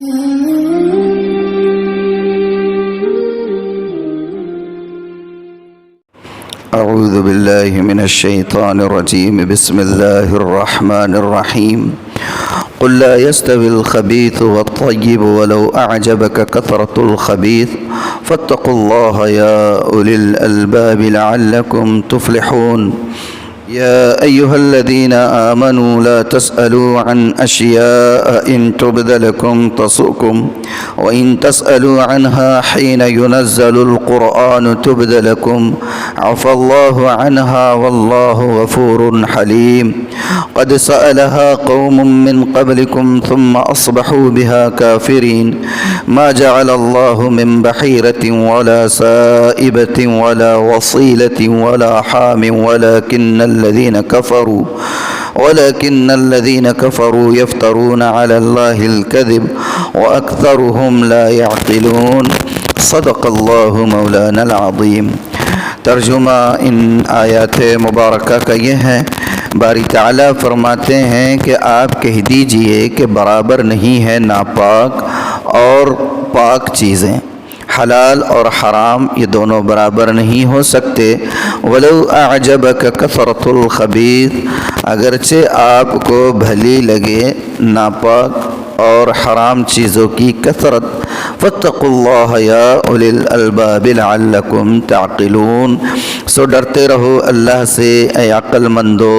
اعوذ باللہ من الشیطان الرجیم بسم اللہ الرحمن الرحیم قل لا يستوي الخبيث والطيب ولو أعجبك كثرة الخبيث فاتقوا الله يا أولي الألباب لعلكم تفلحون يا أيها الذين آمنوا لا تسألوا عن أشياء إن تبد لكم تسؤكم وإن تسألوا عنها حين ينزل القرآن تبد لكم عفى الله عنها والله غفور حليم قد سألها قوم من قبلكم ثم أصبحوا بها كافرين ما جعل الله من بحيرة ولا سائبة ولا وصيلة ولا حام ولكن الذين كفروا يفترون على الله الكذب وأكثرهم لا يعقلون صدق الله مولانا العظیم۔ ترجمہ ان آیات مبارکہ کا یہ ہے، باری تعالیٰ فرماتے ہیں کہ آپ کہہ دیجئے کہ برابر نہیں ہے ناپاک اور پاک چیزیں، حلال اور حرام یہ دونوں برابر نہیں ہو سکتے۔ ولو اعجبک کثرۃ الخبیث، اگرچہ آپ کو بھلی لگے ناپاک اور حرام چیزوں کی کثرت، فاتقوا اللہ یا اولی الالباب لعلکم تعقلون، سو ڈرتے رہو اللہ سے اے عقل مندو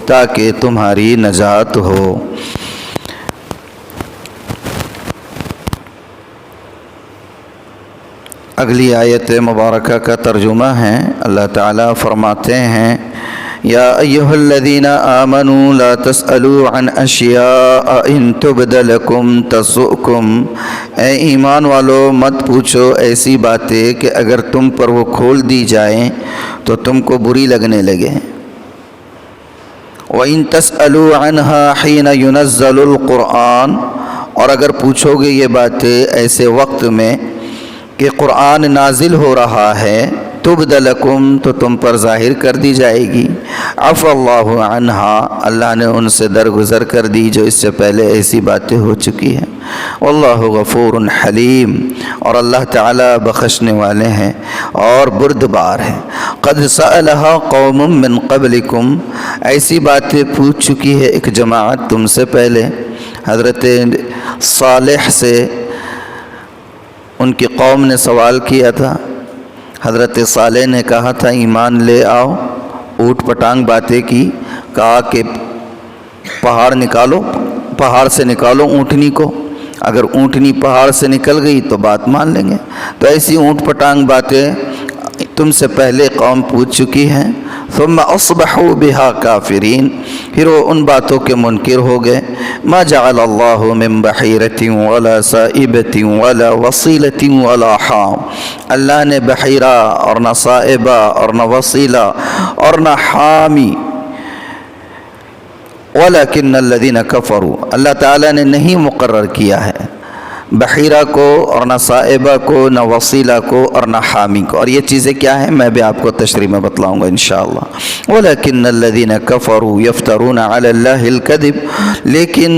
تاکہ تمہاری نجات ہو۔ اگلی آیت مبارکہ کا ترجمہ ہے، اللہ تعالیٰ فرماتے ہیں یا ایھا الذین آمنوا لا تسألوا عن اشیاء ان تبد لکم تسؤکم، اے ایمان والو مت پوچھو ایسی باتیں کہ اگر تم پر وہ کھول دی جائیں تو تم کو بری لگنے لگے۔ وَإِن تَسْأَلُوا عَنْهَا حِينَ يُنَزَّلُ الْقُرْآنُ، اور اگر پوچھو گے یہ باتیں ایسے وقت میں کہ قرآن نازل ہو رہا ہے، تبد لکم تو تم پر ظاہر کر دی جائے گی، عفا اللہ عنہا اللہ نے ان سے درگزر کر دی جو اس سے پہلے ایسی باتیں ہو چکی ہیں، واللہ غفور حلیم، اور اللہ تعالیٰ بخشنے والے ہیں اور بردبار ہیں۔ قد سألہا قوم من قبلکم، ایسی باتیں پوچھ چکی ہے ایک جماعت تم سے پہلے۔ حضرت صالح سے ان کی قوم نے سوال کیا تھا، حضرت صالح نے کہا تھا ایمان لے آؤ، اوٹ پٹانگ باتیں کی، کہا کہ پہاڑ سے نکالو اونٹنی کو، اگر اونٹنی پہاڑ سے نکل گئی تو بات مان لیں گے۔ تو ایسی اونٹ پٹانگ باتیں تم سے پہلے قوم پوچھ چکی ہیں۔ ثم اصبحوا بها کافرین، پھر وہ ان باتوں کے منکر ہو گئے۔ ما جعل اللہ من بحیرۃ ولا سائبۃ ولا وصیلۃ ولا حام، اللہ نے بحیرہ اور نہ سائبہ اور نہ وصیلہ اور نہ حامی، ولکن الذین کفروا، اللہ تعالیٰ نے نہیں مقرر کیا ہے بحیرہ کو اور نہ سائبہ کو نہ وصیلہ کو اور نہ حامی کو، اور یہ چیزیں کیا ہیں میں بھی آپ کو تشریح میں بتلاؤں گا انشاءاللہ۔ وَلَكِنَّ الَّذِينَ كَفَرُوا يَفْتَرُونَ عَلَى اللَّهِ الْكَذِبَ، لیکن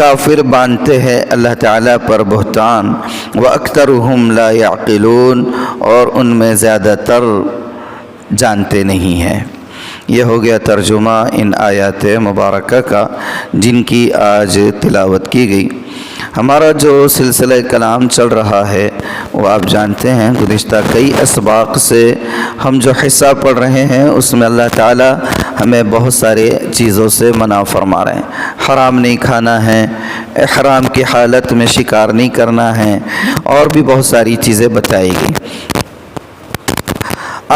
کافر باندھتے ہیں اللہ تعالیٰ پر بہتان۔ وَأَكْثَرُهُمْ لَا يَعْقِلُونَ، اور ان میں زیادہ تر جانتے نہیں ہیں۔ یہ ہو گیا ترجمہ ان آیات مبارکہ کا جن کی آج تلاوت کی گئی۔ ہمارا جو سلسلہ کلام چل رہا ہے وہ آپ جانتے ہیں، گزشتہ کئی اسباق سے ہم جو حصہ پڑھ رہے ہیں اس میں اللہ تعالیٰ ہمیں بہت سارے چیزوں سے منع فرما رہے ہیں۔ حرام نہیں کھانا ہے، احرام کی حالت میں شکار نہیں کرنا ہے، اور بھی بہت ساری چیزیں بتائی گئی۔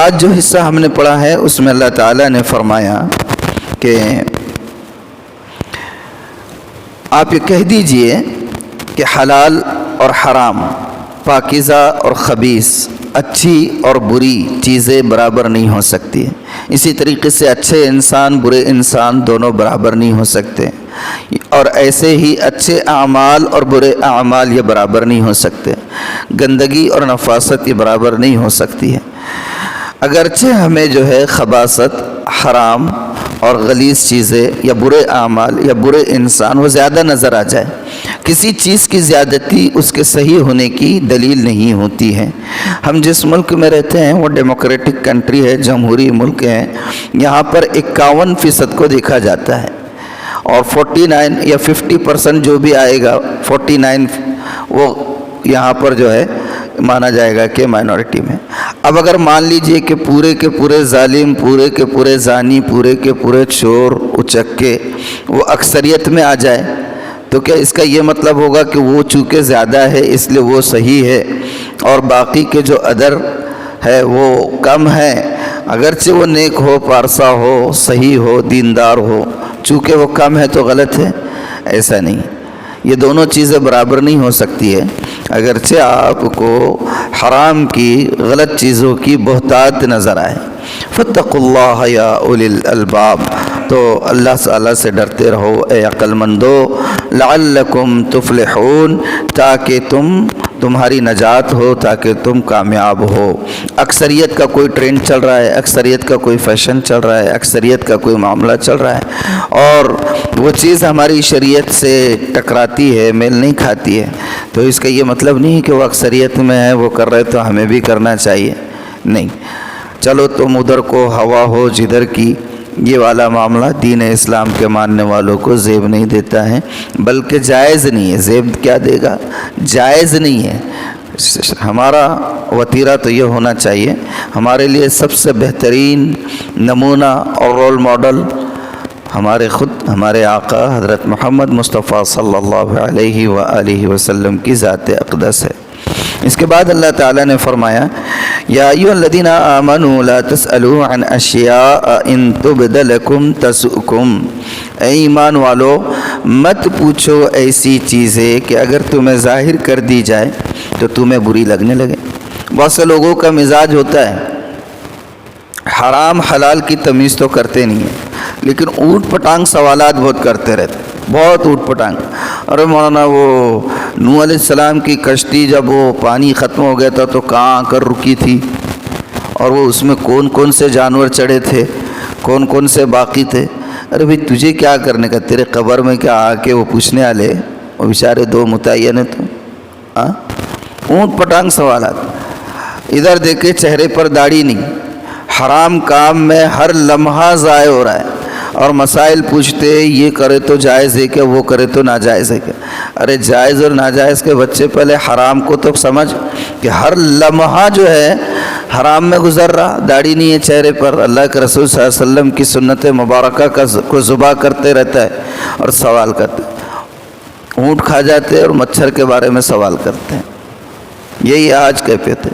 آج جو حصہ ہم نے پڑھا ہے اس میں اللہ تعالیٰ نے فرمایا کہ آپ یہ کہہ دیجئے کہ حلال اور حرام، پاکیزہ اور خبیث، اچھی اور بری چیزیں برابر نہیں ہو سکتی، اسی طریقے سے اچھے انسان برے انسان دونوں برابر نہیں ہو سکتے، اور ایسے ہی اچھے اعمال اور برے اعمال یہ برابر نہیں ہو سکتے، گندگی اور نفاست یہ برابر نہیں ہو سکتی ہے۔ اگرچہ ہمیں جو ہے خباثت، حرام اور غلیظ چیزیں یا برے اعمال یا برے انسان وہ زیادہ نظر آ جائے. کسی چیز کی زیادتی اس کے صحیح ہونے کی دلیل نہیں ہوتی ہے. ہم جس ملک میں رہتے ہیں وہ ڈیموکریٹک کنٹری ہے، جمہوری ملک ہے. یہاں پر 51% کو دیکھا جاتا ہے اور 49 یا 50% جو بھی آئے گا 49 وہ یہاں پر جو ہے مانا جائے گا کہ مائنورٹی میں. اب اگر مان لیجئے کہ پورے کے پورے ظالم، پورے کے پورے زانی، پورے کے پورے چور اچکے وہ اکثریت میں آ جائے تو کیا اس کا یہ مطلب ہوگا کہ وہ چونکہ زیادہ ہے اس لیے وہ صحیح ہے اور باقی کے جو ادر ہے وہ کم ہے، اگرچہ وہ نیک ہو، پارسا ہو، صحیح ہو، دیندار ہو، چونکہ وہ کم ہے تو غلط ہے؟ ایسا نہیں. یہ دونوں چیزیں برابر نہیں ہو سکتی ہے. اگرچہ آپ کو حرام کی، غلط چیزوں کی بہتات نظر آئے. فاتقوا اللہ یا اولی الالباب، تو اللہ تعالیٰ سے ڈرتے رہو اے عقل مندو، لعلکم تفلحون، تاکہ تمہاری نجات ہو، تاکہ تم کامیاب ہو. اکثریت کا کوئی ٹرینڈ چل رہا ہے، اکثریت کا کوئی فیشن چل رہا ہے، اکثریت کا کوئی معاملہ چل رہا ہے اور وہ چیز ہماری شریعت سے ٹکراتی ہے، میل نہیں کھاتی ہے، تو اس کا یہ مطلب نہیں کہ وہ اکثریت میں ہے، وہ کر رہے تو ہمیں بھی کرنا چاہیے. نہیں، چلو تم ادھر کو ہوا ہو جدھر کی، یہ والا معاملہ دین اسلام کے ماننے والوں کو زیب نہیں دیتا ہے، بلکہ جائز نہیں ہے. زیب کیا دے گا؟ جائز نہیں ہے. ہمارا وتیرہ تو یہ ہونا چاہیے، ہمارے لیے سب سے بہترین نمونہ اور رول ماڈل ہمارے آقا حضرت محمد مصطفیٰ صلی اللہ علیہ وآلہ وسلم کی ذات اقدس ہے. اس کے بعد اللہ تعالیٰ نے فرمایا یا ایھا الذین آمنوا لا تسألوا عن اشیاء ان تبد لکم تسؤکم، اے ایمان والو مت پوچھو ایسی چیزیں کہ اگر تمہیں ظاہر کر دی جائے تو تمہیں بری لگنے لگے. بہت سے لوگوں کا مزاج ہوتا ہے حرام حلال کی تمیز تو کرتے نہیں ہیں، لیکن اوٹ پٹانگ سوالات بہت کرتے رہتے، بہت اوٹ پٹانگ. ارے مولانا وہ نوح علیہ السلام کی کشتی جب وہ پانی ختم ہو گیا تھا تو کہاں آ کر رکی تھی، اور وہ اس میں کون کون سے جانور چڑھے تھے، کون کون سے باقی تھے. ارے بھئی تجھے کیا کرنے کا، تیرے قبر میں کیا آ کے وہ پوچھنے والے، وہ بیچارے دو متعین ہیں تو اونٹ پٹانگ سوالات. ادھر دیکھے چہرے پر داڑھی نہیں، حرام کام میں ہر لمحہ ضائع ہو رہا ہے اور مسائل پوچھتے یہ کرے تو جائز ہے کیا، وہ کرے تو ناجائز ہے کیا. ارے جائز اور ناجائز کے بچے پہلے حرام کو تو سمجھ کہ ہر لمحہ جو ہے حرام میں گزر رہا، داڑھی نہیں ہے چہرے پر، اللہ کے رسول صلی اللہ علیہ وسلم کی سنت مبارکہ کو ذبح کرتے رہتا ہے اور سوال کرتے. اونٹ کھا جاتے اور مچھر کے بارے میں سوال کرتے ہیں. یہی آج کیفیت ہے.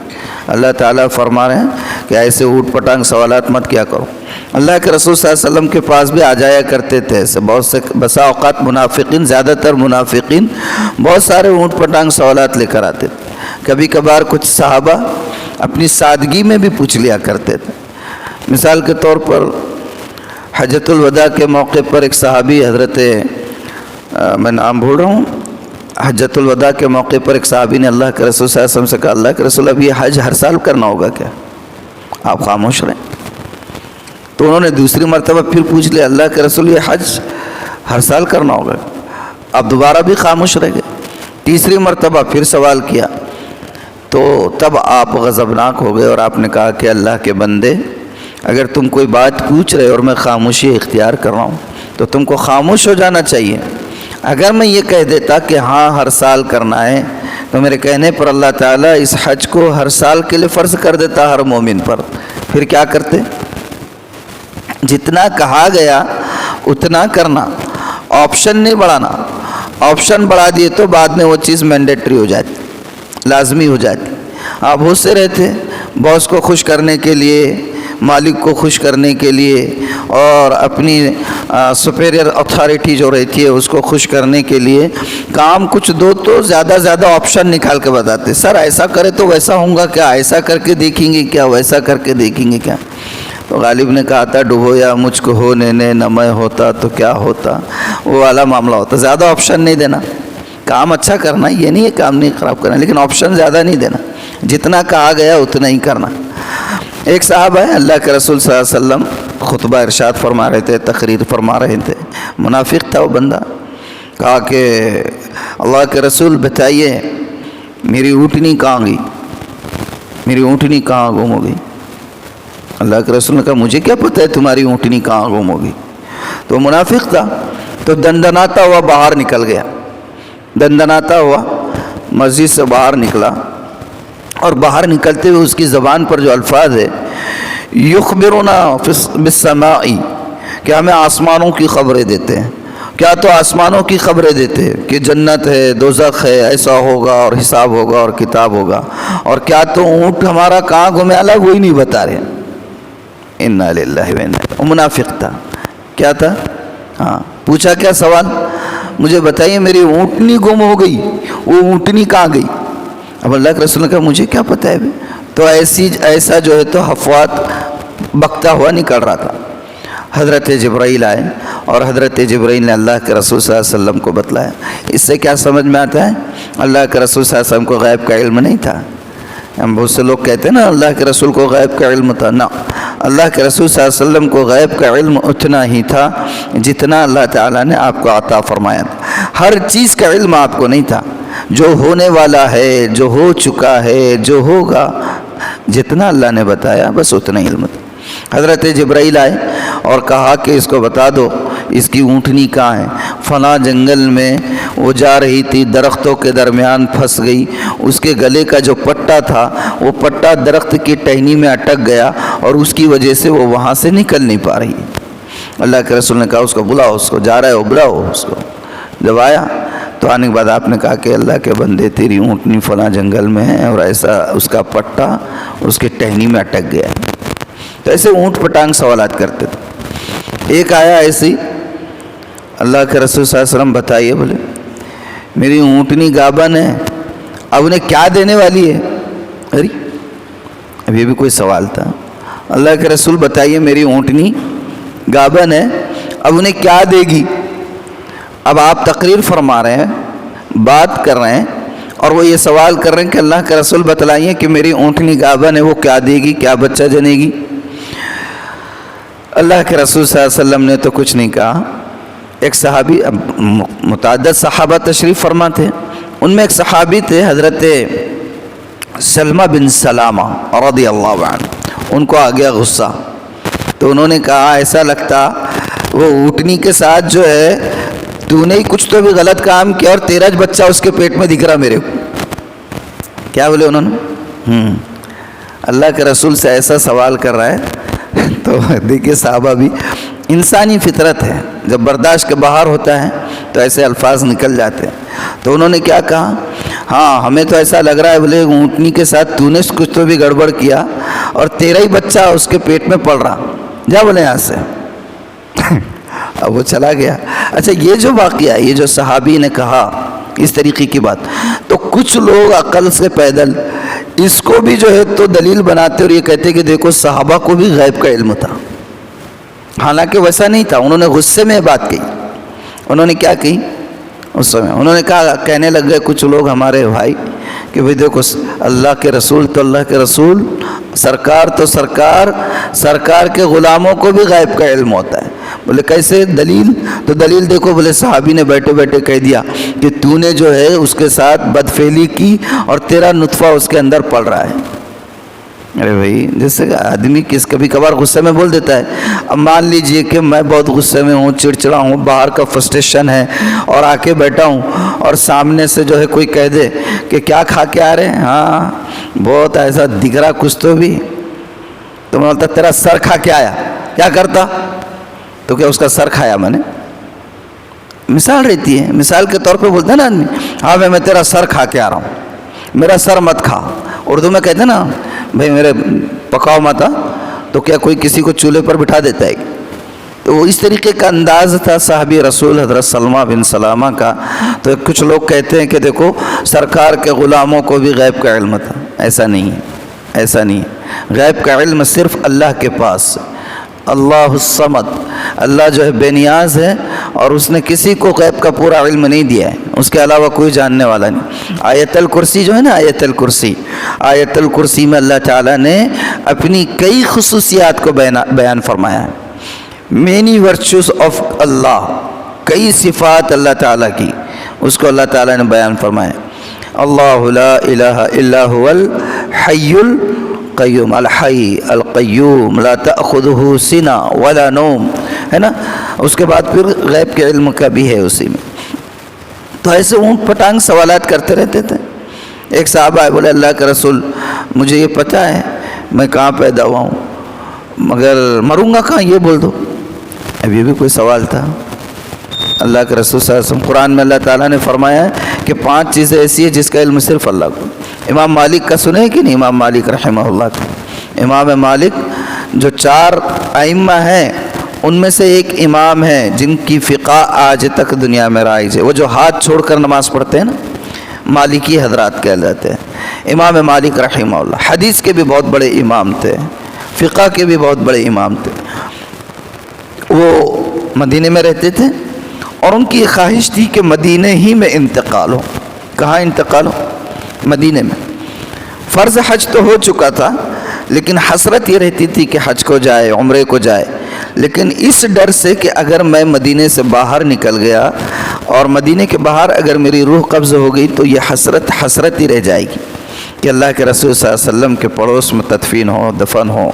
اللہ تعالیٰ فرما رہے ہیں کہ ایسے اوٹ پٹانگ سوالات مت کیا کرو. اللہ کے رسول صلی اللہ علیہ وسلم کے پاس بھی آ جایا کرتے تھے ایسے بسا اوقات منافقین، زیادہ تر منافقین بہت سارے اونٹ پٹانگ سوالات لے کر آتے تھے. کبھی کبھار کچھ صحابہ اپنی سادگی میں بھی پوچھ لیا کرتے تھے. مثال کے طور پر حجۃ الوداع کے موقع پر ایک صحابی حضرت میں نام بھول رہا ہوں، حجۃ الوداع کے موقع پر ایک صحابی نے اللہ کے رسول صلی اللہ علیہ وسلم سے کہا اللہ کے رسول اب یہ حج ہر سال کرنا ہوگا کیا، آپ خاموش رہیں. تو انہوں نے دوسری مرتبہ پھر پوچھ لیا اللہ کے رسول یہ حج ہر سال کرنا ہوگا، اب دوبارہ بھی خاموش رہ گئے. تیسری مرتبہ پھر سوال کیا تو تب آپ غضبناک ہو گئے اور آپ نے کہا کہ اللہ کے بندے اگر تم کوئی بات پوچھ رہے اور میں خاموشی اختیار کر رہا ہوں تو تم کو خاموش ہو جانا چاہیے. اگر میں یہ کہہ دیتا کہ ہاں ہر سال کرنا ہے تو میرے کہنے پر اللہ تعالیٰ اس حج کو ہر سال کے لیے فرض کر دیتا ہر مومن پر. پھر کیا کرتے؟ جتنا کہا گیا اتنا کرنا، آپشن نہیں بڑھانا. آپشن بڑھا دیے تو بعد میں وہ چیز مینڈیٹری ہو جاتی، لازمی ہو جاتی. آپ بہت سے رہتے باس کو خوش کرنے کے لیے، مالک کو خوش کرنے کے لیے اور اپنی سپیریئر اتھارٹی جو رہتی ہے اس کو خوش کرنے کے لیے کام کچھ دو تو زیادہ آپشن نکال کے بتاتے. سر ایسا کرے تو ویسا ہوں گا کیا، ایسا کر کے دیکھیں گے کیا، ویسا کر کے دیکھیں گے کیا. تو غالب نے کہا تھا ڈبو یا مجھ کو ہونے نہ میں ہوتا تو کیا ہوتا، وہ والا معاملہ ہوتا. زیادہ آپشن نہیں دینا، کام اچھا کرنا، یہ نہیں ہے کام نہیں خراب کرنا، لیکن آپشن زیادہ نہیں دینا، جتنا کہا گیا اتنا ہی کرنا. ایک صاحب ہے اللہ کے رسول صلی اللہ علیہ وسلم خطبہ ارشاد فرما رہے تھے، تقریر فرما رہے تھے، منافق تھا وہ بندہ. کہا کہ اللہ کے رسول بتائیے میری اونٹنی کہاں گئی، میری اونٹنی کہاں گم ہو گئی. اللہ کے رسول نے کہا مجھے کیا پتہ ہے تمہاری اونٹنی کہاں گم ہو گئی. تو منافق تھا، تو دندناتا ہوا باہر نکل گیا، دندناتا ہوا مسجد سے باہر نکلا، اور باہر نکلتے ہوئے اس کی زبان پر جو الفاظ ہے یخبرنا بالسماء، کہ ہمیں آسمانوں کی خبریں دیتے ہیں. کیا تو آسمانوں کی خبریں دیتے ہیں کہ جنت ہے، دوزخ ہے، ایسا ہوگا اور حساب ہوگا اور کتاب ہوگا، اور کیا تو اونٹ ہمارا کہاں گمے الگ وہی نہیں بتا رہے. انا للہ و انا الیہ. منافق تھا. کیا تھا؟ ہاں، پوچھا کیا سوال؟ مجھے بتائیے میری اونٹنی گم ہو گئی، وہ اونٹنی کہاں گئی؟ اب اللہ کے رسول نے کہا مجھے کیا پتہ ہے. تو ایسا جو ہے تو حفوات بکتا ہوا نکل رہا تھا. حضرت جبرائیل آئے اور حضرت جبرائیل نے اللہ کے رسول صلی اللہ علیہ وسلم کو بتلایا. اس سے کیا سمجھ میں آتا ہے؟ اللہ کے رسول صلی اللہ علیہ وسلم کو غیب کا علم نہیں تھا. ہم بہت سے لوگ کہتے ہیں نا اللہ کے رسول کو غیب کا علم تھا. نہ، اللہ کے رسول صلی اللہ علیہ وسلم کو غیب کا علم اتنا ہی تھا جتنا اللہ تعالیٰ نے آپ کو عطا فرمایا تھا. ہر چیز کا علم آپ کو نہیں تھا. جو ہونے والا ہے، جو ہو چکا ہے، جو ہوگا، جتنا اللہ نے بتایا بس اتنا علم تھا. حضرت جبرائیل آئے اور کہا کہ اس کو بتا دو اس کی اونٹنی کہاں ہے. فلاں جنگل میں وہ جا رہی تھی، درختوں کے درمیان پھنس گئی. اس کے گلے کا جو پٹا تھا وہ پٹا درخت کی ٹہنی میں اٹک گیا اور اس کی وجہ سے وہ وہاں سے نکل نہیں پا رہی. اللہ کے رسول نے کہا اس کو بلاؤ، اس کو جا رہا ہے وہ بلاؤ اس کو. جب آیا تو آنے کے بعد آپ نے کہا کہ اللہ کے بندے تیری اونٹنی فلاں جنگل میں ہے اور ایسا اس کا پٹا اس کی ٹہنی میں اٹک گیا. تو ایسے اونٹ پٹانگ سوالات کرتے تھے. ایک آیا ایسی، اللہ کے رسول صلی اللہ علیہ وسلم بتائیے، بولے میری اونٹنی گابن ہے، اب انہیں کیا دینے والی ہے؟ ارے اب یہ بھی کوئی سوال تھا. اللہ کے رسول بتائیے میری اونٹنی گابن ہے، اب انہیں کیا دے گی؟ اب آپ تقریر فرما رہے ہیں، بات کر رہے ہیں، اور وہ یہ سوال کر رہے ہیں کہ اللہ کے رسول بتلائیے کہ میری اونٹنی گابن ہے، وہ کیا دے گی، کیا بچہ جنے گی؟ اللہ کے رسول صلی اللہ علیہ وسلم نے تو کچھ نہیں کہا. ایک صحابی، متعدد صحابہ تشریف فرما تھے، ان میں ایک صحابی تھے حضرت سلمہ بن سلامہ رضی اللہ عنہ. ان کو آ گیا غصہ، تو انہوں نے کہا ایسا لگتا وہ اونٹنی کے ساتھ جو ہے تو نے کچھ تو بھی غلط کام کیا اور تیرا بچہ اس کے پیٹ میں دکھ رہا میرے کو. کیا بولے انہوں نے؟ اللہ کے رسول سے ایسا سوال کر رہا ہے. تو دیکھیے صحابہ بھی انسانی فطرت ہے، جب برداشت کے باہر ہوتا ہے تو ایسے الفاظ نکل جاتے ہیں. تو انہوں نے کیا کہا؟ ہاں ہمیں تو ایسا لگ رہا ہے بولے اونٹنی کے ساتھ تو نے کچھ تو بھی گڑبڑ کیا اور تیرا ہی بچہ اس کے پیٹ میں پڑ رہا. جا بولے یہاں سے. اب وہ چلا گیا. اچھا، یہ جو واقعہ ہے، یہ جو صحابی نے کہا اس طریقے کی بات، تو کچھ لوگ عقل سے پیدل اس کو بھی جو ہے تو دلیل بناتے اور یہ کہتے کہ دیکھو صحابہ کو بھی غیب کا علم تھا. حالانکہ ویسا نہیں تھا. انہوں نے غصے میں بات کہی. انہوں نے کیا کہی اس سمے؟ انہوں نے کہا، کہنے لگ گئے کچھ لوگ ہمارے بھائی کہ بھئی دیکھو اللہ کے رسول تو اللہ کے رسول، سرکار تو سرکار کے غلاموں کو بھی غیب کا علم ہوتا ہے. بولے کیسے؟ دلیل؟ تو دلیل دیکھو. بولے صحابی نے بیٹھے بیٹھے کہہ دیا کہ تو نے جو ہے اس کے ساتھ بدفعلی کی اور تیرا نطفہ اس کے اندر پڑ رہا ہے. ارے بھائی، جیسے آدمی کبھی کبھار غصے میں بول دیتا ہے. اب مان لیجئے کہ میں بہت غصے میں ہوں، چڑچڑا ہوں، باہر کا فرسٹریشن ہے اور آ کے بیٹھا ہوں اور سامنے سے جو ہے کوئی کہہ دے کہ کیا کھا کے آ رہے ہیں؟ ہاں بہت ایسا دکھ رہا کچھ تو بھی. تو میں بولتا تیرا سر کھا کے آیا. کیا کرتا؟ تو کیا اس کا سر کھایا میں نے؟ مثال رہتی ہے، مثال کے طور پہ بولتا ہے نا آدمی، ہاں میں تیرا سر کھا کے آ رہا ہوں، میرا سر مت کھا. اردو میں کہتے ہیں نا بھائی میرے پکاؤ مت. تو کیا کوئی کسی کو چولہے پر بٹھا دیتا ہے؟ تو وہ اس طریقے کا انداز تھا صحابی رسول حضرت سلمہ بن سلامہ کا. تو کچھ لوگ کہتے ہیں کہ دیکھو سرکار کے غلاموں کو بھی غیب کا علم تھا. ایسا نہیں ہے، ایسا نہیں ہے. غیب کا علم صرف اللہ کے پاس. اللہ الصمد، اللہ جو ہے بے نیاز ہے اور اس نے کسی کو غیب کا پورا علم نہیں دیا ہے، اس کے علاوہ کوئی جاننے والا نہیں. آیت الکرسی جو ہے نا، آیت الکرسی میں اللہ تعالیٰ نے اپنی کئی خصوصیات کو بیان فرمایا ہے. many virtues of Allah, کئی صفات اللہ تعالیٰ کی، اس کو اللہ تعالیٰ نے بیان فرمایا. اللہ لا الہ الا هو الحی القیوم، الحی القیوم لا تأخذہ سنہ ولا نوم، ہے نا. اس کے بعد پھر غیب کے علم کا بھی ہے اسی میں. تو ایسے اونٹ پٹانگ سوالات کرتے رہتے تھے. ایک صحابہ ہے، بولے اللہ کا رسول مجھے یہ پتہ ہے میں کہاں پیدا ہوا ہوں، مگر مروں گا کہاں یہ بول دو. اب یہ بھی کوئی سوال تھا. اللہ کے رسول صلی اللہ علیہ وسلم، قرآن میں اللہ تعالیٰ نے فرمایا ہے کہ 5 چیزیں ایسی ہیں جس کا علم صرف اللہ کو. امام مالک کا سنے کہ نہیں؟ امام مالک رحمہ اللہ کا. امام مالک جو 4 ائمہ ہیں ان میں سے ایک امام ہیں جن کی فقہ آج تک دنیا میں رائج ہے. وہ جو ہاتھ چھوڑ کر نماز پڑھتے ہیں نا، مالکی حضرات کہلاتے ہیں. امام مالک رحمہ اللہ حدیث کے بھی بہت بڑے امام تھے، فقہ کے بھی بہت بڑے امام تھے. وہ مدینے میں رہتے تھے اور ان کی خواہش تھی کہ مدینے ہی میں انتقال ہو. کہاں انتقال ہو؟ مدینے میں. فرض حج تو ہو چکا تھا لیکن حسرت یہ رہتی تھی کہ حج کو جائے، عمرے کو جائے. لیکن اس ڈر سے کہ اگر میں مدینے سے باہر نکل گیا اور مدینے کے باہر اگر میری روح قبض ہو گئی تو یہ حسرت ہی رہ جائے گی کہ اللہ کے رسول صلی اللہ علیہ وسلم کے پڑوس میں تدفین ہو، دفن ہو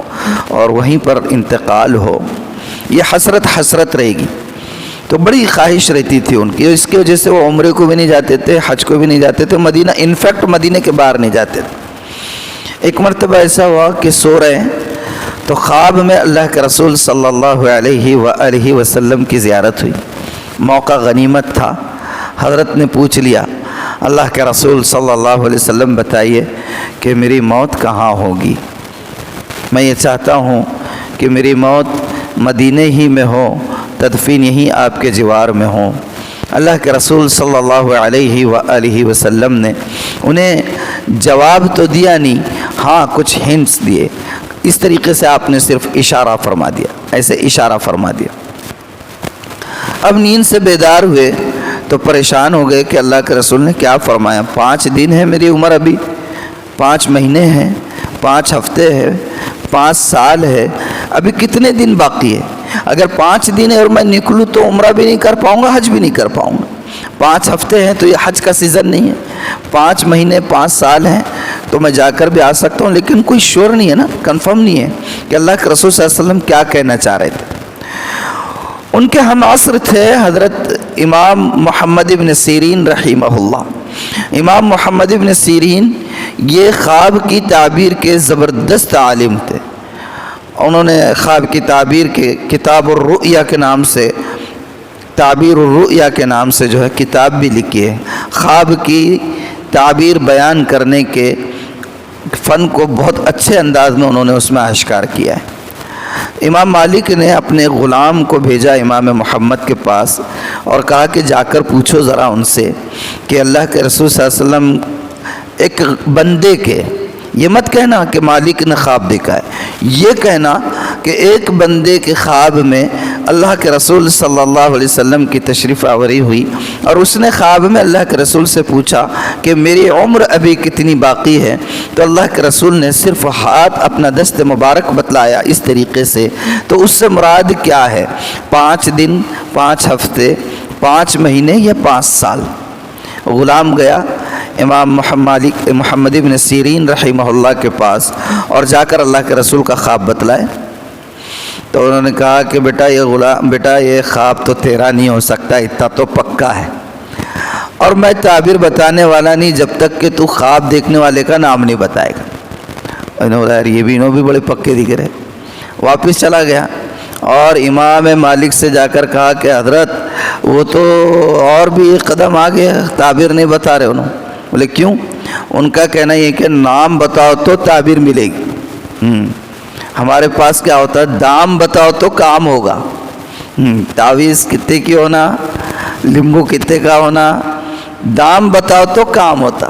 اور وہیں پر انتقال ہو. یہ حسرت رہے گی. تو بڑی خواہش رہتی تھی ان کی. اس کی وجہ سے وہ عمرے کو بھی نہیں جاتے تھے، حج کو بھی نہیں جاتے تھے، مدینہ انفیکٹ مدینے کے باہر نہیں جاتے تھے. ایک مرتبہ ایسا ہوا کہ سو رہے ہیں تو خواب میں اللہ کے رسول صلی اللہ علیہ وآلہ وسلم کی زیارت ہوئی. موقع غنیمت تھا. حضرت نے پوچھ لیا اللہ کے رسول صلی اللہ علیہ وسلم بتائیے کہ میری موت کہاں ہوگی؟ میں یہ چاہتا ہوں کہ میری موت مدینے ہی میں ہو، تدفین یہیں آپ کے جوار میں ہوں. اللہ کے رسول صلی اللہ علیہ وآلہ وسلم نے انہیں جواب تو دیا نہیں، ہاں کچھ ہنٹس دیے. اس طریقے سے آپ نے صرف اشارہ فرما دیا، ایسے اشارہ فرما دیا. اب نیند سے بیدار ہوئے تو پریشان ہو گئے کہ اللہ کے رسول نے کیا فرمایا. 5 دن ہے میری عمر، ابھی 5 مہینے ہیں، 5 ہفتے ہے، 5 سال ہے، ابھی کتنے دن باقی ہے؟ اگر 5 دن ہے اور میں نکلوں تو عمرہ بھی نہیں کر پاؤں گا، حج بھی نہیں کر پاؤں گا. 5 ہفتے ہیں تو یہ حج کا سیزن نہیں ہے. 5 مہینے 5 سال ہیں تو میں جا کر بھی آ سکتا ہوں، لیکن کوئی شور نہیں ہے نا، کنفرم نہیں ہے کہ اللہ کے رسول صلی اللہ علیہ وسلم کیا کہنا چاہ رہے تھے. ان کے ہم عصر تھے حضرت امام محمد ابن سیرین رحمہ اللہ. امام محمد ابن سیرین یہ خواب کی تعبیر کے زبردست عالم تھے. انہوں نے خواب کی تعبیر کے کتاب الرؤیا کے نام سے، تعبیر الرؤیا کے نام سے جو ہے کتاب بھی لکھی ہے. خواب کی تعبیر بیان کرنے کے فن کو بہت اچھے انداز میں انہوں نے اس میں آشکار کیا ہے. امام مالک نے اپنے غلام کو بھیجا امام محمد کے پاس اور کہا کہ جا کر پوچھو ذرا ان سے کہ اللہ کے رسول صلی اللہ علیہ وسلم ایک بندے کے، یہ مت کہنا کہ مالک نے خواب دیکھا ہے، یہ کہنا کہ ایک بندے کے خواب میں اللہ کے رسول صلی اللہ علیہ وسلم کی تشریف آوری ہوئی اور اس نے خواب میں اللہ کے رسول سے پوچھا کہ میری عمر ابھی کتنی باقی ہے. تو اللہ کے رسول نے صرف ہاتھ اپنا دست مبارک بتلایا اس طریقے سے. تو اس سے مراد کیا ہے؟ 5 دن، 5 ہفتے، 5 مہینے یا 5 سال. غلام گیا امام محمد ابن سیرین رحمہ اللہ کے پاس اور جا کر اللہ کے رسول کا خواب بتلائے. تو انہوں نے کہا کہ بیٹا یہ خواب تو تیرا نہیں ہو سکتا، اتنا تو پکا ہے، اور میں تعبیر بتانے والا نہیں جب تک کہ تو خواب دیکھنے والے کا نام نہیں بتائے گا. انہوں نے یار یہ بھی انہوں بھی بڑے پکے دکھ رہے. واپس چلا گیا اور امام مالک سے جا کر کہا کہ حضرت وہ تو اور بھی ایک قدم آگے تعبیر نہیں بتا رہے. انہوں بولے کیوں؟ ان کا کہنا یہ کہ نام بتاؤ تو تعبیر ملے گی. ہمارے پاس کیا ہوتا ہے؟ دام بتاؤ تو کام ہوگا. تعویذ کتنے کی ہونا، لیمبو کتنے کا ہونا، دام بتاؤ تو کام ہوتا.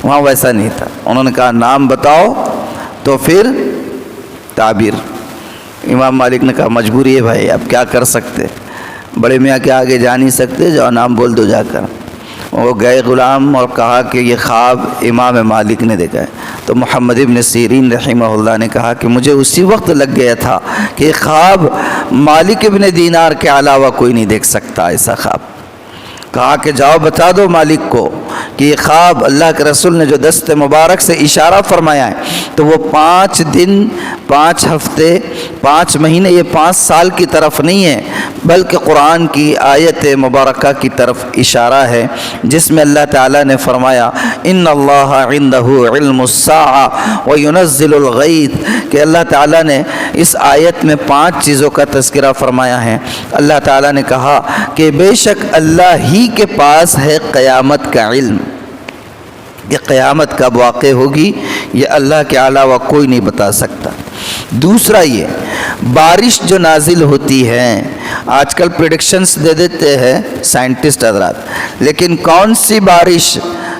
وہاں ویسا نہیں تھا. انہوں نے کہا نام بتاؤ تو پھر تعبیر. امام مالک نے کہا مجبوری ہے بھائی، اب کیا کر سکتے، بڑے میاں کے آگے جا نہیں سکتے، جاؤ نام بول دو جا کر. وہ گئے غلام اور کہا کہ یہ خواب امام مالک نے دیکھا ہے. تو محمد ابن سیرین رحمہ اللہ نے کہا کہ مجھے اسی وقت لگ گیا تھا کہ خواب مالک ابن دینار کے علاوہ کوئی نہیں دیکھ سکتا ایسا خواب. کہا کہ جاؤ بتا دو مالک کو کہ یہ خواب اللہ کے رسول نے جو دست مبارک سے اشارہ فرمایا ہے تو وہ 5 دن 5 ہفتے 5 مہینے یہ 5 سال کی طرف نہیں ہے بلکہ قرآن کی آیت مبارکہ کی طرف اشارہ ہے جس میں اللہ تعالیٰ نے فرمایا ان اللہ عندہ علم الساعہ وینزل الغیث کہ اللہ تعالیٰ نے اس آیت میں 5 چیزوں کا تذکرہ فرمایا ہے. اللہ تعالیٰ نے کہا کہ بے شک اللہ ہی کے پاس ہے قیامت کا علم. یہ قیامت کب واقع ہوگی یہ اللہ کے علاوہ کوئی نہیں بتا سکتا. دوسرا یہ بارش جو نازل ہوتی ہے آج کل پریڈکشنز دے دیتے ہیں سائنٹسٹ حضرات لیکن کون سی بارش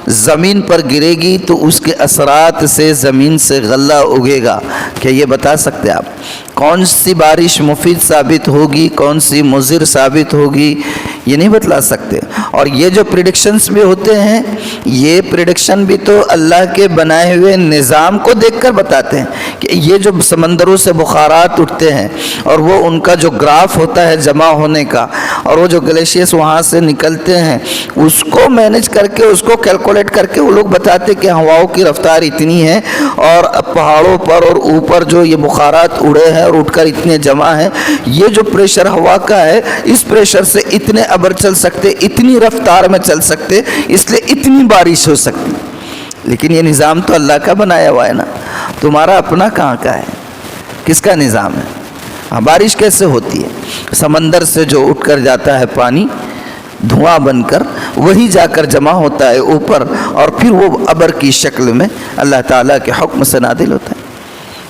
زمین پر گرے گی تو اس کے اثرات سے زمین سے غلہ اگے گا کیا یہ بتا سکتے آپ؟ کون سی بارش مفید ثابت ہوگی کون سی مضر ثابت ہوگی یہ نہیں بتلا سکتے. اور یہ جو پریڈکشنز بھی ہوتے ہیں یہ پریڈکشن بھی تو اللہ کے بنائے ہوئے نظام کو دیکھ کر بتاتے ہیں کہ یہ جو سمندروں سے بخارات اٹھتے ہیں اور وہ ان کا جو گراف ہوتا ہے جمع ہونے کا اور وہ جو گلیشیئرز وہاں سے نکلتے ہیں اس کو مینیج کر کے اس کو کیلکولیٹ کر کے وہ لوگ بتاتے کہ ہواؤں کی رفتار اتنی ہے اور پہاڑوں پر اور اوپر جو یہ بخارات اڑے ہیں اور اٹھ کر اتنے جمع ہیں یہ جو پریشر ہوا کا ہے اس پریشر سے اتنے ابر چل سکتے اتنی رفتار میں چل سکتے اس لیے اتنی بارش ہو سکتی. لیکن یہ نظام تو اللہ کا بنایا ہوا ہے نا تمہارا اپنا کہاں کا ہے کس کا نظام ہے؟ ہاں بارش کیسے ہوتی ہے؟ سمندر سے جو اٹھ کر جاتا ہے پانی دھواں بن کر وہی جا کر جمع ہوتا ہے اوپر اور پھر وہ ابر کی شکل میں اللہ تعالیٰ کے حکم سے نازل ہوتا ہے.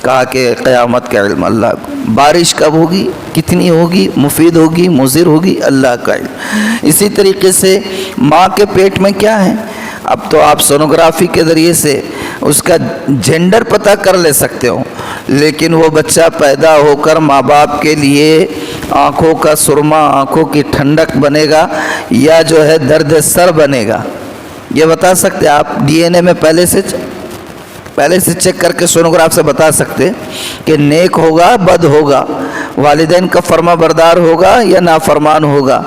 کہا کہ قیامت کا علم اللہ کو. بارش کب ہوگی کتنی ہوگی مفید ہوگی مضر ہوگی اللہ کا علم. اسی طریقے سے ماں کے پیٹ میں کیا ہے اب تو آپ سونوگرافی کے ذریعے سے اس کا جینڈر پتہ کر لے سکتے ہو لیکن وہ بچہ پیدا ہو کر ماں باپ کے لیے آنکھوں کا سرما آنکھوں کی ٹھنڈک بنے گا یا جو ہے درد سر بنے گا یہ بتا سکتے آپ؟ ڈی این اے میں پہلے سے چیک کر کے سونوگراف سے بتا سکتے کہ نیک ہوگا بد ہوگا والدین کا فرما بردار ہوگا یا نافرمان ہوگا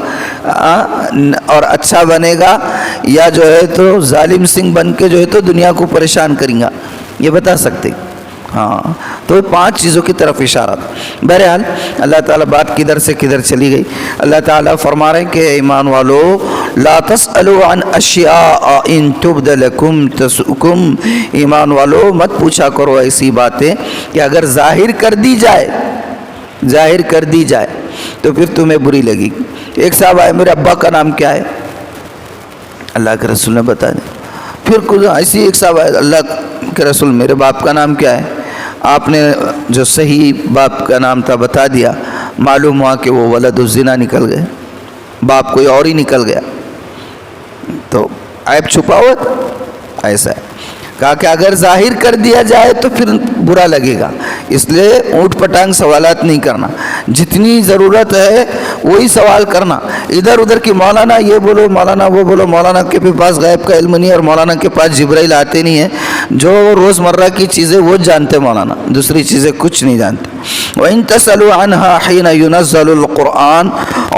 اور اچھا بنے گا یا جو ہے تو ظالم سنگھ بن کے جو ہے تو دنیا کو پریشان کریں گا یہ بتا سکتے. ہاں تو 5 چیزوں کی طرف اشارہ. بہرحال اللہ تعالیٰ بات کدھر سے کدھر چلی گئی. اللہ تعالیٰ فرما رہے ہیں کہ ایمان والو لا تسألوا عن اشیاء ان تبد لکم تسؤکم. ایمان والو مت پوچھا کرو ایسی باتیں کہ اگر ظاہر کر دی جائے تو پھر تمہیں بری لگی. ایک صاحب آئے میرے ابا کا نام کیا ہے اللہ کے رسول نے بتا دیا. پھر کچھ ایسی ایک صاحب آئے اللہ کے رسول میرے باپ کا نام کیا ہے آپ نے جو صحیح باپ کا نام تھا بتا دیا معلوم ہوا کہ وہ ولد الزنا نکل گئے باپ کوئی اور ہی نکل گیا تو عیب چھپا ہوا تھا ایسا ہے. کہا کہ اگر ظاہر کر دیا جائے تو پھر برا لگے گا اس لیے اونٹ پٹانگ سوالات نہیں کرنا جتنی ضرورت ہے وہی سوال کرنا. ادھر ادھر کی مولانا یہ بولو مولانا وہ بولو مولانا کے پاس غیب کا علم نہیں اور مولانا کے پاس جبرائیل آتے نہیں ہیں جو روزمرہ کی چیزیں وہ جانتے مولانا دوسری چیزیں کچھ نہیں جانتے. وَإِن تَسْأَلُوا عَنْهَا حِينَ يُنَزَّلُ الْقُرْآنُ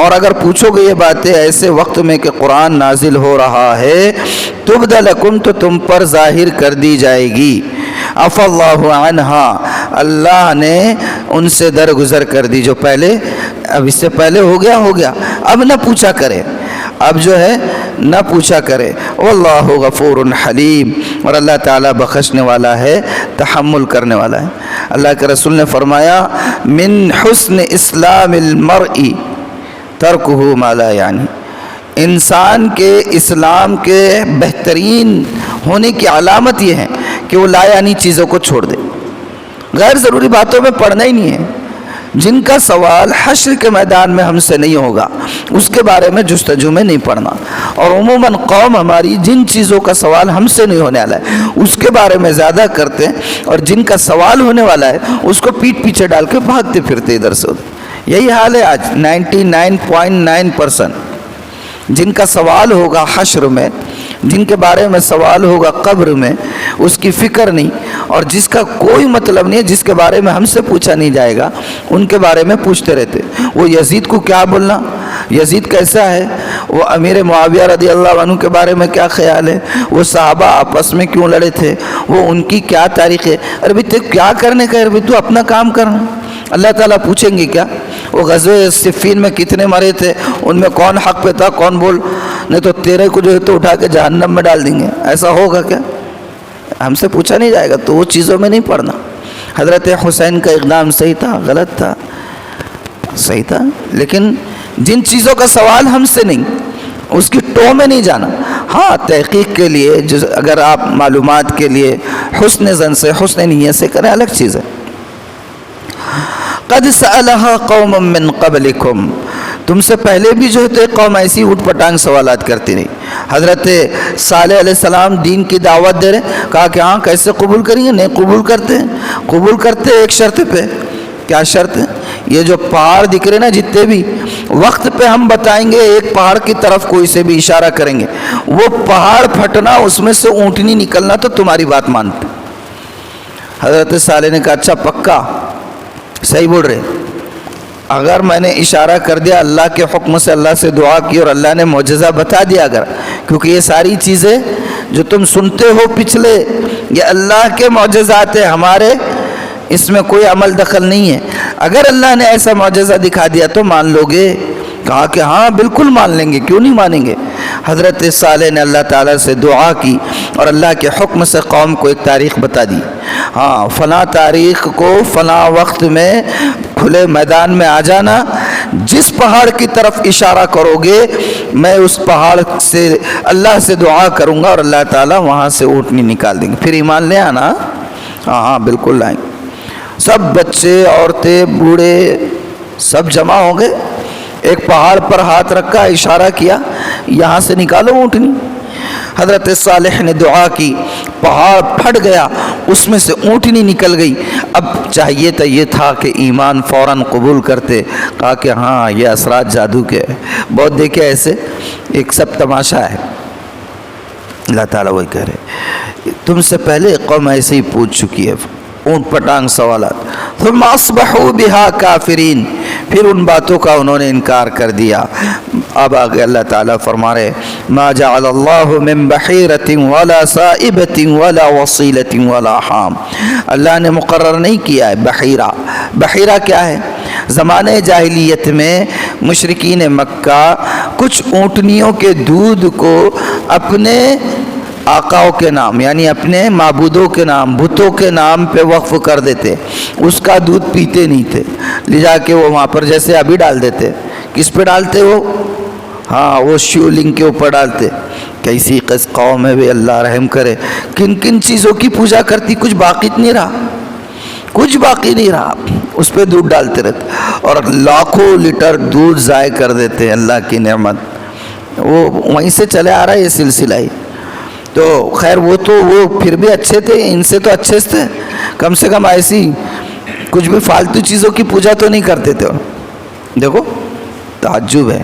اور اگر پوچھو گے یہ باتیں ایسے وقت میں کہ قرآن نازل ہو رہا ہے تُبْدَ لَكُمْ تو تم پر ظاہر کر دی جائے گی. عَفَى اللَّهُ عَنْهَا اللہ نے ان سے درگزر کر دی جو پہلے اب اس سے پہلے ہو گیا اب نہ پوچھا کرے اب جو ہے نہ پوچھا کرے. واللہ غفور حلیم اور اللہ تعالیٰ بخشنے والا ہے تحمل کرنے والا ہے. اللہ کے رسول نے فرمایا من حسن اسلام المرء ترکہ ما لا یعنی انسان کے اسلام کے بہترین ہونے کی علامت یہ ہے کہ وہ لا یعنی چیزوں کو چھوڑ دے غیر ضروری باتوں میں پڑنا ہی نہیں ہے. جن کا سوال حشر کے میدان میں ہم سے نہیں ہوگا اس کے بارے میں جستجو میں نہیں پڑنا اور عموماً قوم ہماری جن چیزوں کا سوال ہم سے نہیں ہونے والا ہے اس کے بارے میں زیادہ کرتے ہیں اور جن کا سوال ہونے والا ہے اس کو پیٹ پیچھے ڈال کے بھاگتے پھرتے ادھر سے ادھر. یہی حال ہے آج 99.9%. جن کا سوال ہوگا حشر میں، جن کے بارے میں سوال ہوگا قبر میں، اس کی فکر نہیں، اور جس کا کوئی مطلب نہیں ہے، جس کے بارے میں ہم سے پوچھا نہیں جائے گا، ان کے بارے میں پوچھتے رہتے۔ وہ یزید کو کیا بولنا، یزید کیسا ہے، وہ امیر معاویہ رضی اللہ عنہ کے بارے میں کیا خیال ہے، وہ صحابہ آپس میں کیوں لڑے تھے، وہ ان کی کیا تاریخ ہے، ارے بھائی تو کیا کرنے کا ہے، تو اپنا کام کرنا۔ اللہ تعالیٰ پوچھیں گے کیا، وہ غزوہ صفین میں کتنے مرے تھے، ان میں کون حق پہ تھا، کون بول، نہیں تو تیرے کو جو ہے تو اٹھا کے جہنم میں ڈال دیں گے، ایسا ہوگا کیا، ہم سے پوچھا نہیں جائے گا، تو وہ چیزوں میں نہیں پڑنا۔ حضرت حسین کا اقدام صحیح تھا، غلط تھا، صحیح تھا، لیکن جن چیزوں کا سوال ہم سے نہیں، اس کی ٹو میں نہیں جانا۔ ہاں تحقیق کے لیے اگر آپ معلومات کے لیے حسن زن سے، حسن نیت سے کریں، الگ چیز ہے۔ قد سألها قوم من قبلکم، تم سے پہلے بھی جو ہے تو ایک قوم ایسی اٹھ پٹانگ سوالات کرتی رہی۔ حضرت صالح علیہ السلام دین کی دعوت دے رہے، کہا کہ ہاں کیسے قبول کریں گے، نہیں قبول کرتے ہیں، قبول کرتے ایک شرط پہ۔ کیا شرط ہے؟ یہ جو پہاڑ دکھ رہے نا جتنے بھی، وقت پہ ہم بتائیں گے ایک پہاڑ کی طرف کوئی سے بھی اشارہ کریں گے، وہ پہاڑ پھٹنا، اس میں سے اونٹنی نکلنا، تو تمہاری بات مانتے۔ حضرت صالح نے کہا اچھا پکا، صحیح بول رہے، اگر میں نے اشارہ کر دیا اللہ کے حکم سے، اللہ سے دعا کی اور اللہ نے معجزہ بتا دیا، اگر کیونکہ یہ ساری چیزیں جو تم سنتے ہو پچھلے، یہ اللہ کے معجزات ہیں، ہمارے اس میں کوئی عمل دخل نہیں ہے۔ اگر اللہ نے ایسا معجزہ دکھا دیا تو مان لو گے؟ کہا کہ ہاں بالکل مان لیں گے، کیوں نہیں مانیں گے۔ حضرت صالح نے اللہ تعالیٰ سے دعا کی اور اللہ کے حکم سے قوم کو ایک تاریخ بتا دی، ہاں فلاں تاریخ کو فلاں وقت میں کھلے میدان میں آ جانا، جس پہاڑ کی طرف اشارہ کرو گے میں اس پہاڑ سے اللہ سے دعا کروں گا اور اللہ تعالیٰ وہاں سے اونٹنی نکال دیں گے۔ پھر ایمان لے آنا، ہاں ہاں بالکل لائیں گے۔ سب بچے، عورتیں، بوڑھے سب جمع ہو گئے، ایک پہاڑ پر ہاتھ رکھا، اشارہ کیا، یہاں سے نکالو اونٹنی۔ حضرت صالح نے دعا کی، پہاڑ پھٹ گیا، اس میں سے اونٹنی نکل گئی۔ اب چاہیے تو یہ تھا کہ ایمان فوراً قبول کرتے، کہا کہ ہاں یہ اثرات جادو کے ہیں، بہت دیکھے ایسے، ایک سب تماشا ہے۔ اللہ تعالیٰ وہی کہہ رہے، تم سے پہلے قوم ایسے ہی پوچھ چکی ہے، اونٹ پٹانگ سوالات۔ ثم اصبحوا بها کافرین، پھر ان باتوں کا انہوں نے انکار کر دیا۔ اب آگے اللہ تعالیٰ فرما رہے، ما جعل اللہ من بحیرۃ ولا صائبۃ ولا وصیلۃ ولا حام، اللہ نے مقرر نہیں کیا ہے بحیرہ۔ بحیرہ کیا ہے؟ زمانے جاہلیت میں مشرکین مکہ کچھ اونٹنیوں کے دودھ کو اپنے آقاؤں کے نام، یعنی اپنے معبودوں کے نام، بتوں کے نام پہ وقف کر دیتے، اس کا دودھ پیتے نہیں تھے، لے جا کے وہ وہاں پر جیسے ابھی ڈال دیتے۔ کس پہ ڈالتے وہ؟ ہاں وہ شیو لنگ کے اوپر ڈالتے۔ کیسی قوم ہے بھی، اللہ رحم کرے، کن کن چیزوں کی پوجا کرتی، کچھ باقی نہیں رہا، کچھ باقی نہیں رہا، اس پہ دودھ ڈالتے رہتے اور لاکھوں لیٹر دودھ ضائع کر دیتے۔ اللہ کی نعمت، وہ وہیں سے چلے آ رہا ہے یہ سلسلہ ہی۔ تو خیر وہ تو وہ پھر بھی اچھے تھے، ان سے تو اچھے تھے، کم سے کم ایسی کچھ بھی فالتو چیزوں کی پوجا تو نہیں کرتے تھے۔ دیکھو تعجب ہے۔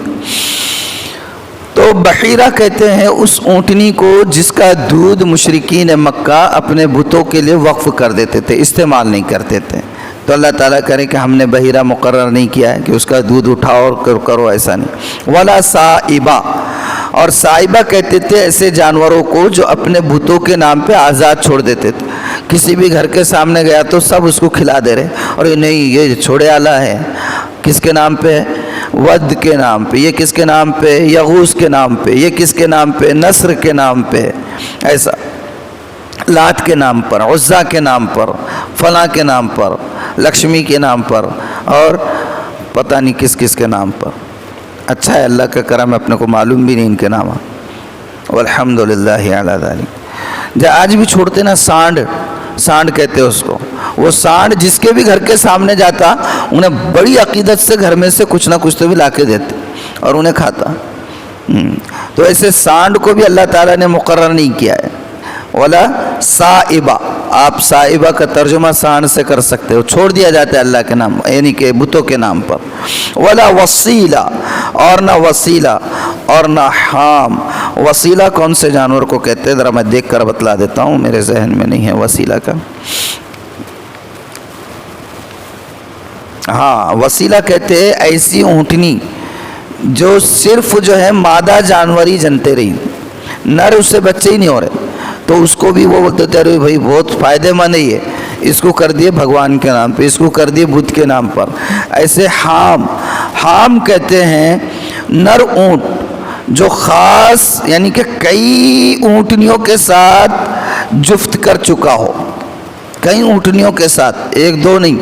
تو بحیرہ کہتے ہیں اس اونٹنی کو جس کا دودھ مشرکین مکہ اپنے بتوں کے لیے وقف کر دیتے تھے، استعمال نہیں کرتے تھے۔ تو اللہ تعالیٰ کرے کہ ہم نے بحیرہ مقرر نہیں کیا ہے کہ اس کا دودھ اٹھاؤ اور کرو، ایسا نہیں۔ ولا صائبہ، اور صائبہ کہتے تھے ایسے جانوروں کو جو اپنے بتوں کے نام پہ آزاد چھوڑ دیتے تھے، کسی بھی گھر کے سامنے گیا تو سب اس کو کھلا دے رہے، اور یہ نہیں یہ چھوڑے آلہ ہے، کس کے نام پہ؟ ود کے نام پہ، یہ کس کے نام پہ؟ یغوث کے نام پہ، یہ کس کے نام پہ؟ نصر کے نام پہ، ایسا لات کے نام پر، عزا کے نام پر، فلاں کے نام پر، لکشمی کے نام پر، اور پتہ نہیں کس کس کے نام پر۔ اچھا ہے اللہ کا کرم ہے، اپنے کو معلوم بھی نہیں ان کے نام، والحمدللہ علی ذلک۔ آج بھی چھوڑتے نا سانڈ، سانڈ کہتے ہیں اس کو، وہ سانڈ جس کے بھی گھر کے سامنے جاتا انہیں بڑی عقیدت سے گھر میں سے کچھ نہ کچھ تو بھی لا کے دیتے اور انہیں کھاتا۔ تو ایسے سانڈ کو بھی اللہ تعالیٰ نے مقرر نہیں کیا ہے۔ ولا صائبہ، آپ صائبہ کا ترجمہ سانڈ سے کر سکتے ہو، چھوڑ دیا جاتا ہے اللہ کے نام، یعنی کہ بتوں کے نام پر۔ ولا وسیلہ، اور نہ وسیلہ، اور نہ حام۔ وسیلہ کون سے جانور کو کہتے ہیں؟ ذرا میں دیکھ کر بتلا دیتا ہوں، میرے ذہن میں نہیں ہے وسیلہ کا۔ ہاں، وسیلہ کہتے ہیں ایسی اونٹنی جو صرف جو ہے مادہ جانوری جنتے رہی، نر اس سے بچے ہی نہیں ہو رہے، تو اس کو بھی وہ بولتے تھے ارے بھائی بہت فائدہ مند ہے یہ، اس کو کر دیے بھگوان کے نام پہ، اس کو کر دیے بدھ کے نام پر۔ ایسے حام کہتے ہیں نر اونٹ جو خاص یعنی کہ کئی اونٹنیوں کے ساتھ جفت کر چکا ہو، کئی اونٹنیوں کے ساتھ، ایک دو نہیں،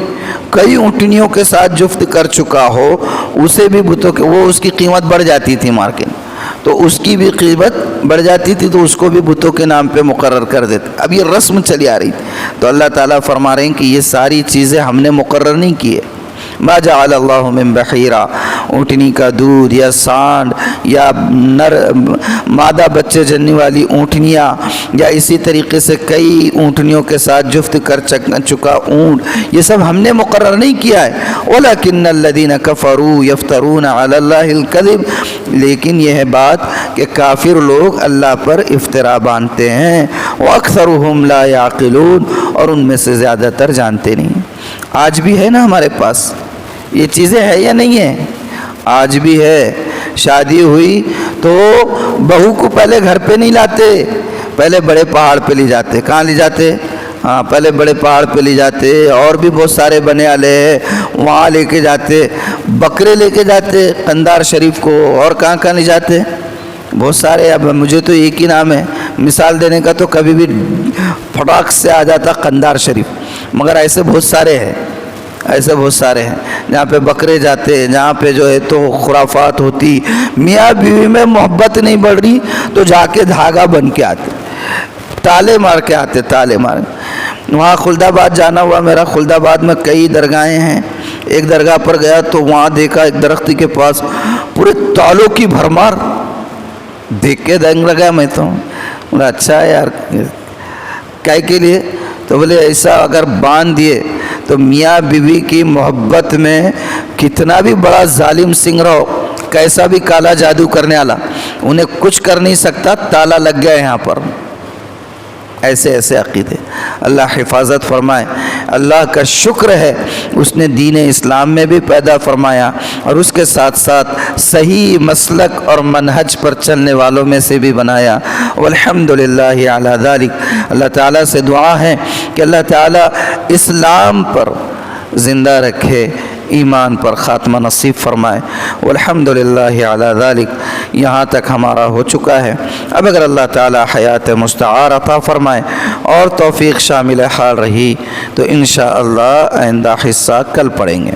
کئی اونٹنیوں کے ساتھ جفت کر چکا ہو، اسے بھی بتوں کے وہ اس کی قیمت بڑھ جاتی تھی مارکیٹ، تو اس کی بھی قیمت بڑھ جاتی تھی، تو اس کو بھی بتوں کے نام پہ مقرر کر دیتے۔ اب یہ رسم چلی آ رہی تھی، تو اللہ تعالیٰ فرما رہے ہیں کہ یہ ساری چیزیں ہم نے مقرر نہیں کی ہے۔ ما جعل اللہ من بحیرہ، اونٹنی کا دودھ یا سانڈ یا نر مادہ بچے جننے والی اونٹنیاں، یا اسی طریقے سے کئی اونٹنیوں کے ساتھ جفت کر چکا اونٹ، یہ سب ہم نے مقرر نہیں کیا ہے۔ وَلَكِنَّ الَّذِينَ كَفَرُوا يَفْتَرُونَ عَلَى اللَّهِ الْكَذِبَ، لیکن یہ ہے بات کہ کافر لوگ اللہ پر افطرا باندھتے ہیں۔ وَأَكْثَرُهُمْ لَا يَعْقِلُونَ، اور ان میں سے زیادہ تر جانتے نہیں۔ آج بھی ہے نا ہمارے پاس یہ چیزیں ہے یا نہیں ہے؟ آج بھی ہے۔ شادی ہوئی تو بہو کو پہلے گھر پہ نہیں لاتے، پہلے بڑے پہاڑ پہ لے جاتے۔ کہاں لے جاتے؟ ہاں، پہلے بڑے پہاڑ پہ لے جاتے، اور بھی بہت سارے بنے والے ہیں وہاں لے کے جاتے، بکرے لے کے جاتے قندار شریف کو، اور کہاں کہاں لے جاتے بہت سارے۔ اب مجھے تو ایک ہی نام ہے مثال دینے کا، تو کبھی بھی پھٹاک سے آ جاتا قندار شریف، مگر ایسے بہت سارے ہیں، ایسے بہت سارے ہیں جہاں پہ بکرے جاتے، جہاں پہ جو ہے تو خرافات ہوتی، میاں بیوی میں محبت نہیں بڑھ رہی تو جا کے دھاگا بن کے آتے، تالے مار کے آتے، تالے مار۔ وہاں خلد آباد جانا ہوا میرا، خلد آباد میں کئی درگاہیں ہیں، ایک درگاہ پر گیا تو وہاں دیکھا ایک درخت کے پاس پورے تالوں کی بھرمار، دیکھ کے دنگ لگا میں تو، بولا اچھا ہے یار، کائے کے لیے؟ تو بولے ایسا اگر باندھ دیے تو میاں بیوی کی محبت میں کتنا بھی بڑا ظالم سنگ رہو، کیسا بھی کالا جادو کرنے والا، انہیں کچھ کر نہیں سکتا، تالا لگ گیا یہاں پر۔ ایسے ایسے عقیدے، اللہ حفاظت فرمائے۔ اللہ کا شکر ہے اس نے دین اسلام میں بھی پیدا فرمایا، اور اس کے ساتھ ساتھ صحیح مسلک اور منہج پر چلنے والوں میں سے بھی بنایا۔ والحمدللہ علی ذالک، اللہ تعالیٰ سے دعا ہے کہ اللہ تعالیٰ اسلام پر زندہ رکھے، ایمان پر خاتمہ نصیب فرمائے۔ والحمدللہ علی ذالک، یہاں تک ہمارا ہو چکا ہے۔ اب اگر اللہ تعالیٰ حیات مستعار عطا فرمائے اور توفیق شامل حال رہی تو انشاءاللہ آئندہ حصہ کل پڑھیں گے۔